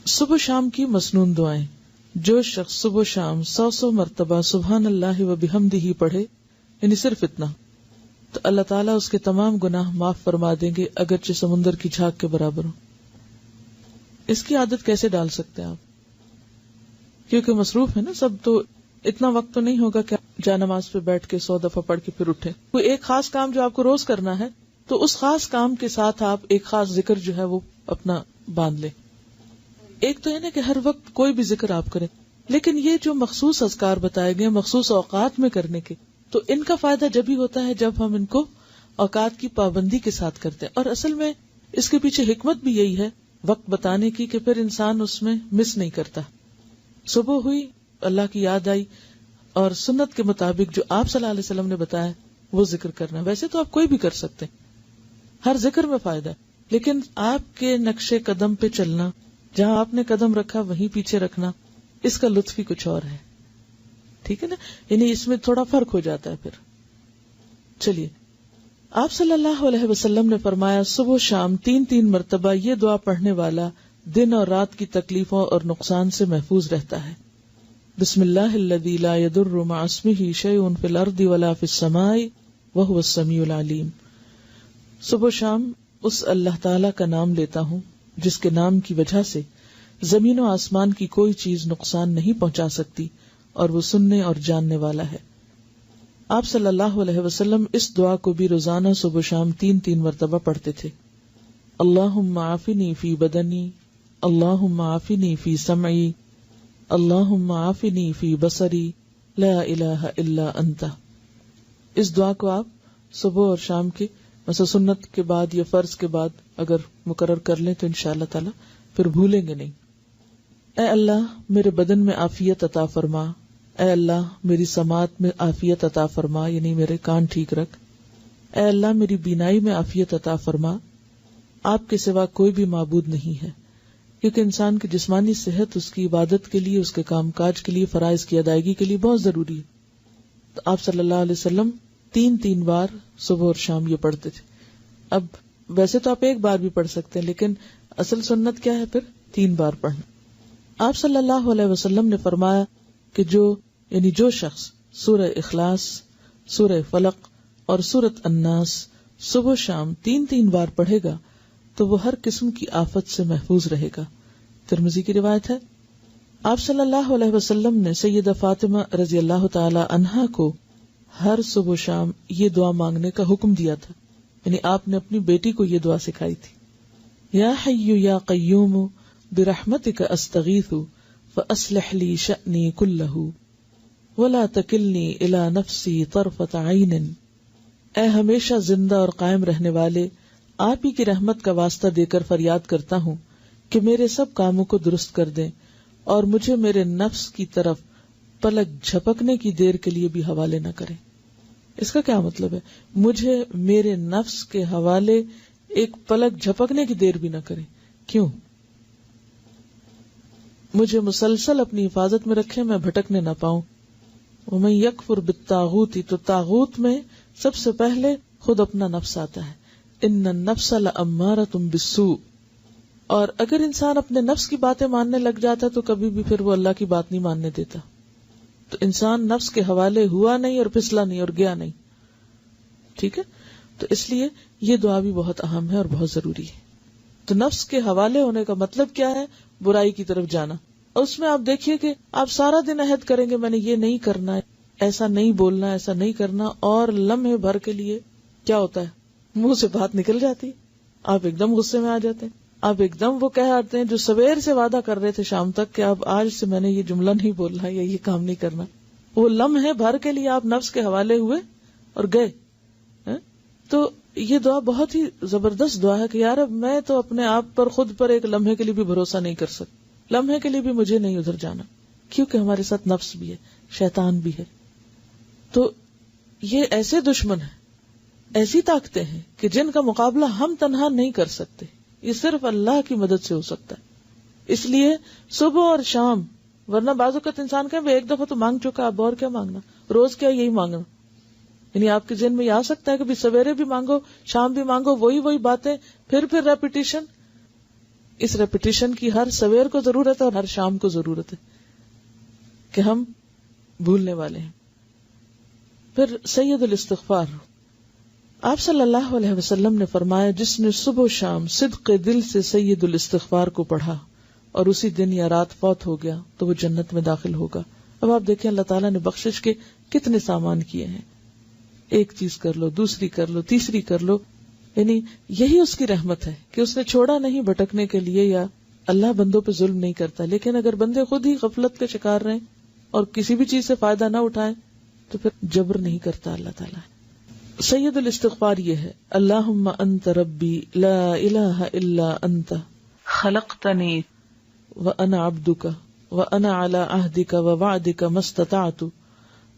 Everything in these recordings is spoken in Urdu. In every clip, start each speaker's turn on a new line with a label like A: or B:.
A: صبح شام کی مسنون دعائیں. جو شخص صبح شام 100 مرتبہ سبحان اللہ و بحمدہ پڑھے، یعنی صرف اتنا، تو اللہ تعالیٰ اس کے تمام گناہ معاف فرما دیں گے، اگرچہ سمندر کی جھاگ کے برابر ہو. اس کی عادت کیسے ڈال سکتے ہیں آپ؟ کیونکہ مصروف ہے نا سب، تو اتنا وقت تو نہیں ہوگا کہ جا نماز پہ بیٹھ کے 100 دفعہ پڑھ کے پھر اٹھے. کوئی ایک خاص کام جو آپ کو روز کرنا ہے، تو اس خاص کام کے ساتھ آپ ایک خاص ذکر جو ہے وہ اپنا باندھ لیں. ایک تو ہے نا کہ ہر وقت کوئی بھی ذکر آپ کریں، لیکن یہ جو مخصوص اذکار بتائے گئے مخصوص اوقات میں کرنے کے، تو ان کا فائدہ جب ہی ہوتا ہے جب ہم ان کو اوقات کی پابندی کے ساتھ کرتے ہیں. اور اصل میں اس کے پیچھے حکمت بھی یہی ہے وقت بتانے کی، کہ پھر انسان اس میں مس نہیں کرتا. صبح ہوئی، اللہ کی یاد آئی، اور سنت کے مطابق جو آپ صلی اللہ علیہ وسلم نے بتایا وہ ذکر کرنا. ویسے تو آپ کوئی بھی کر سکتے ہیں، ہر ذکر میں فائدہ ہے، لیکن آپ کے نقش قدم پہ چلنا، جہاں آپ نے قدم رکھا وہیں پیچھے رکھنا، اس کا لطف ہی کچھ اور ہے. ٹھیک ہے نا، یعنی اس میں تھوڑا فرق ہو جاتا ہے. پھر چلیے، آپ صلی اللہ علیہ وسلم نے فرمایا صبح شام 3 مرتبہ یہ دعا پڑھنے والا دن اور رات کی تکلیفوں اور نقصان سے محفوظ رہتا ہے. بسم اللہ الذی لا یضر مع اسمہ شیء فی الارض ولا فی السماء وہو السمیع العلیم. صبح شام اس اللہ تعالی کا نام لیتا ہوں جس کے نام کی وجہ سے زمین و آسمان کی کوئی چیز نقصان نہیں پہنچا سکتی، اور وہ سننے اور جاننے والا ہے. آپ صلی اللہ علیہ وسلم اس دعا کو بھی روزانہ صبح شام 3 مرتبہ پڑھتے تھے. اللہم عافنی فی بدنی، اللہم عافنی فی سمعی، اللہم عافنی فی بصری، لا الہ الا انت. اس دعا کو آپ صبح اور شام کے مثلا سنت کے بعد یا فرض کے بعد اگر مقرر کر لیں تو انشاءاللہ تعالی پھر بھولیں گے نہیں. اے اللہ میرے بدن میں عافیت عطا فرما، اے اللہ میری سماعت میں عافیت عطا فرما، یعنی میرے کان ٹھیک رکھ. اے اللہ میری بینائی میں عافیت عطا فرما. آپ کے سوا کوئی بھی معبود نہیں ہے، کیونکہ انسان کی جسمانی صحت اس کی عبادت کے لیے، اس کے کام کاج کے لیے، فرائض کی ادائیگی کے لیے بہت ضروری ہے. تو آپ صلی اللہ علیہ وسلم 3 بار صبح اور شام یہ پڑھتے تھے. اب ویسے تو آپ ایک بار بھی پڑھ سکتے ہیں، لیکن اصل سنت کیا ہے؟ پھر 3 بار پڑھنا. آپ صلی اللہ علیہ وسلم نے فرمایا کہ جو شخص سورہ اخلاص، سورہ فلق اور سورۃ الناس صبح شام 3 بار پڑھے گا تو وہ ہر قسم کی آفت سے محفوظ رہے گا. ترمذی کی روایت ہے. آپ صلی اللہ علیہ وسلم نے سیدہ فاطمہ رضی اللہ تعالی عنہا کو ہر صبح و شام یہ دعا مانگنے کا حکم دیا تھا، یعنی آپ نے اپنی بیٹی کو یہ دعا سکھائی تھی. یا حی یا قیوم برحمتک استغیث فاصلح لی شأنی کلہ ولا تکلنی الی نفسی طرفۃ عین. اے ہمیشہ زندہ اور قائم رہنے والے، آپ ہی کی رحمت کا واسطہ دے کر فریاد کرتا ہوں کہ میرے سب کاموں کو درست کر دیں اور مجھے میرے نفس کی طرف پلک جھپکنے کی دیر کے لیے بھی حوالے نہ کریں. اس کا کیا مطلب ہے؟ مجھے میرے نفس کے حوالے ایک پلک جھپکنے کی دیر بھی نہ کریں. کیوں؟ مجھے مسلسل اپنی حفاظت میں رکھیں، میں بھٹکنے نہ پاؤں. ومن یکفر بالطاغوت، تو طاغوت میں سب سے پہلے خود اپنا نفس آتا ہے. ان النفس لامارۃ بالسوء. اور اگر انسان اپنے نفس کی باتیں ماننے لگ جاتا تو کبھی بھی پھر وہ اللہ کی بات نہیں ماننے دیتا. تو انسان نفس کے حوالے ہوا نہیں اور پھسلا نہیں اور گیا نہیں. ٹھیک ہے، تو اس لیے یہ دعا بھی بہت اہم ہے اور بہت ضروری ہے. تو نفس کے حوالے ہونے کا مطلب کیا ہے؟ برائی کی طرف جانا. اور اس میں آپ دیکھیے کہ آپ سارا دن عہد کریں گے میں نے یہ نہیں کرنا ہے، ایسا نہیں بولنا، ایسا نہیں کرنا، اور لمحے بھر کے لیے کیا ہوتا ہے؟ منہ سے بات نکل جاتی، آپ ایک دم غصے میں آ جاتے ہیں، آپ ایک دم وہ کہہ آتے ہیں جو سویر سے وعدہ کر رہے تھے شام تک کہ اب آج سے میں نے یہ جملہ نہیں بولنا یا یہ کام نہیں کرنا. وہ لمحے بھر کے لیے آپ نفس کے حوالے ہوئے اور گئے. تو یہ دعا بہت ہی زبردست دعا ہے کہ یار اب میں تو اپنے آپ پر، خود پر ایک لمحے کے لیے بھی بھروسہ نہیں کر سکتا، لمحے کے لیے بھی مجھے نہیں ادھر جانا، کیونکہ ہمارے ساتھ نفس بھی ہے، شیطان بھی ہے. تو یہ ایسے دشمن ہیں، ایسی طاقتیں ہیں کہ جن کا مقابلہ ہم تنہا نہیں کر سکتے، یہ صرف اللہ کی مدد سے ہو سکتا ہے. اس لیے صبح اور شام، ورنہ بعض اوقات انسان کہیں ایک دفعہ تو مانگ چکا، اب اور کیا مانگنا، روز کیا یہی مانگنا. یعنی آپ کے ذہن میں یہ آ سکتا ہے کہ سویرے بھی مانگو، شام بھی مانگو، وہی باتیں، پھر ریپیٹیشن. اس ریپیٹیشن کی ہر سویر کو ضرورت ہے اور ہر شام کو ضرورت ہے کہ ہم بھولنے والے ہیں. پھر سید الاستغفار. آپ صلی اللہ علیہ وسلم نے فرمایا جس نے صبح و شام صدق دل سے سید الاستغفار کو پڑھا اور اسی دن یا رات فوت ہو گیا تو وہ جنت میں داخل ہوگا. اب آپ دیکھیں اللہ تعالیٰ نے بخشش کے کتنے سامان کیے ہیں. ایک چیز کر لو، دوسری کر لو، تیسری کر لو. یعنی یہی اس کی رحمت ہے کہ اس نے چھوڑا نہیں بھٹکنے کے لیے، یا اللہ بندوں پہ ظلم نہیں کرتا. لیکن اگر بندے خود ہی غفلت کے شکار رہیں اور کسی بھی چیز سے فائدہ نہ اٹھائیں تو پھر جبر نہیں کرتا اللہ تعالیٰ. سید الاستغفار یہ ہے: اللہم انت ربی لا الہ الا انت خلقتنی وانا عبدک وانا علی عہدک ووعدک ما استطعت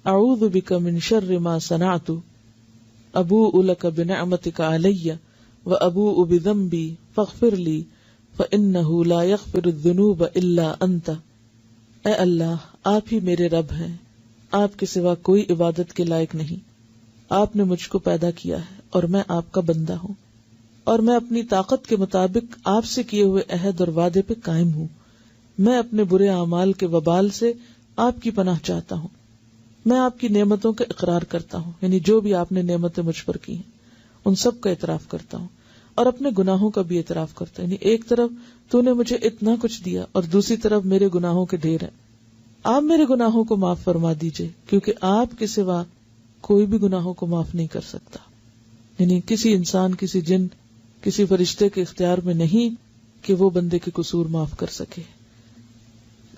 A: اعوذ بک من شر ما صنعت ابوء لک بنعمتک علی وابوء بذنبی فاغفر لی فانہ لا یغفر الذنوب الا انت. اے اللہ، آپ ہی میرے رب ہیں، آپ کے سوا کوئی عبادت کے لائق نہیں. آپ نے مجھ کو پیدا کیا ہے اور میں آپ کا بندہ ہوں، اور میں اپنی طاقت کے مطابق آپ سے کیے ہوئے عہد اور وعدے پہ قائم ہوں. میں اپنے برے اعمال کے وبال سے آپ کی پناہ چاہتا ہوں. میں آپ کی نعمتوں کا اقرار کرتا ہوں، یعنی جو بھی آپ نے نعمتیں مجھ پر کی ہیں ان سب کا اعتراف کرتا ہوں، اور اپنے گناہوں کا بھی اعتراف کرتا ہوں. یعنی ایک طرف تو نے مجھے اتنا کچھ دیا اور دوسری طرف میرے گناہوں کے ڈھیر ہیں. آپ میرے گناہوں کو معاف فرما دیجئے، کیونکہ آپ کے سوا کوئی بھی گناہوں کو معاف نہیں کر سکتا. یعنی کسی انسان، کسی جن، کسی فرشتے کے اختیار میں نہیں کہ وہ بندے کے قصور معاف کر سکے.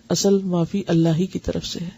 A: اصل معافی اللہ ہی کی طرف سے ہے.